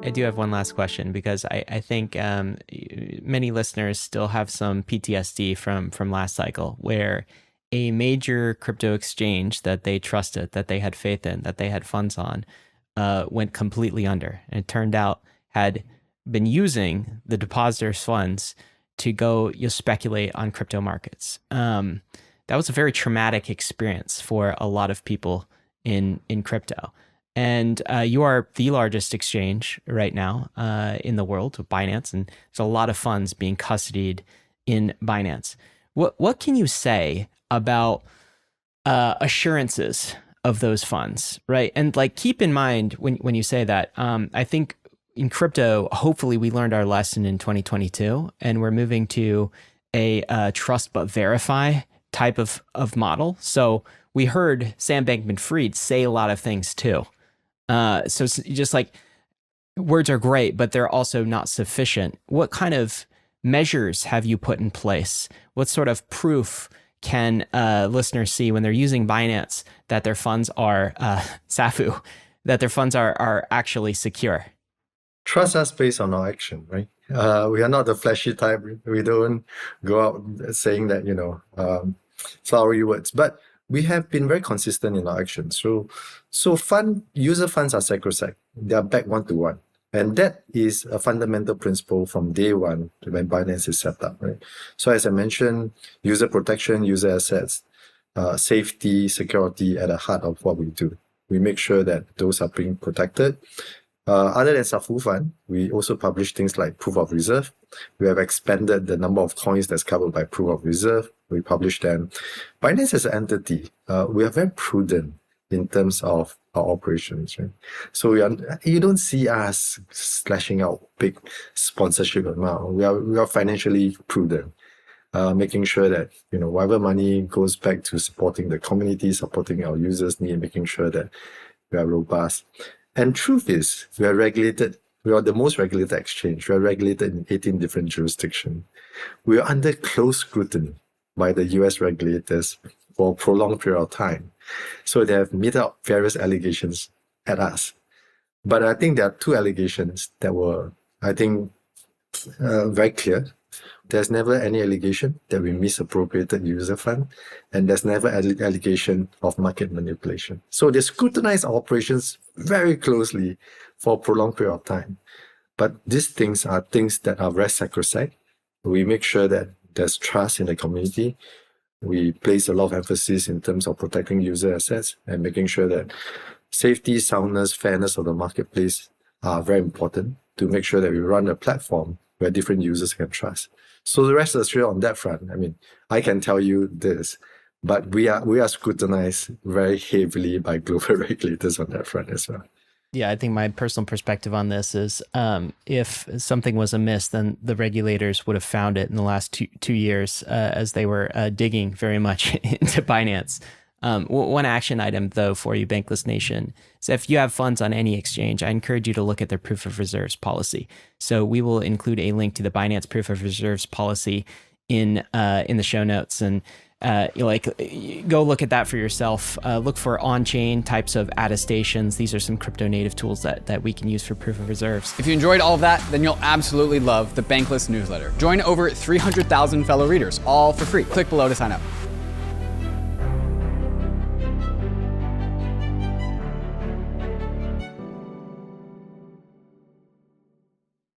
I do have one last question because I think many listeners still have some PTSD from last cycle where a major crypto exchange that they trusted, that they had faith in, that they had funds on, went completely under. And it turned out had been using the depositors' funds to go speculate on crypto markets. That was a very traumatic experience for a lot of people in crypto. And you are the largest exchange right now in the world with Binance, and there's a lot of funds being custodied in Binance. What can you say about assurances of those funds, right? And like, keep in mind when you say that, I think in crypto, hopefully we learned our lesson in 2022, and we're moving to a trust but verify type of model. So we heard Sam Bankman-Fried say a lot of things too. So it's just like, words are great, but they're also not sufficient. What kind of measures have you put in place? What sort of proof can listeners see when they're using Binance that their funds are SAFU, that their funds are actually secure? Trust us based on our action, right? We are not the flashy type. We don't go out saying that, flowery words, but we have been very consistent in our actions. So user funds are sacrosanct. They are backed one-to-one. And that is a fundamental principle from day one when Binance is set up, right? So as I mentioned, user protection, user assets, safety, security at the heart of what we do. We make sure that those are being protected. Other than SAFU fund, we also publish things like proof of reserve. We have expanded the number of coins that's covered by proof of reserve. We publish them. Binance as an entity, we are very prudent in terms of our operations, right? So you don't see us splashing out big sponsorship amount. We are financially prudent, making sure that whatever money goes back to supporting the community, supporting our users' need, making sure that we are robust. And truth is, we are regulated. We are the most regulated exchange. We are regulated in 18 different jurisdictions. We are under close scrutiny by the US regulators for a prolonged period of time. So they have meted out various allegations at us. But I think there are two allegations that were, very clear. There's never any allegation that we misappropriated user fund, and there's never allegation of market manipulation. So they scrutinize our operations very closely for a prolonged period of time. But these things are things that are very sacrosanct. We make sure that there's trust in the community. We place a lot of emphasis in terms of protecting user assets and making sure that safety, soundness, fairness of the marketplace are very important to make sure that we run a platform where different users can trust. So the rest assured on that front, I can tell you this, but we are scrutinized very heavily by global regulators on that front as well. Yeah, I think my personal perspective on this is if something was amiss, then the regulators would have found it in the last two years as they were digging very much into Binance. One action item, though, for you, Bankless Nation, is if you have funds on any exchange, I encourage you to look at their proof of reserves policy. So we will include a link to the Binance proof of reserves policy in the show notes, and go look at that for yourself. Look for on-chain types of attestations. These are some crypto native tools that we can use for proof of reserves. If you enjoyed all of that, then you'll absolutely love the Bankless newsletter. Join over 300,000 fellow readers, all for free. Click below to sign up.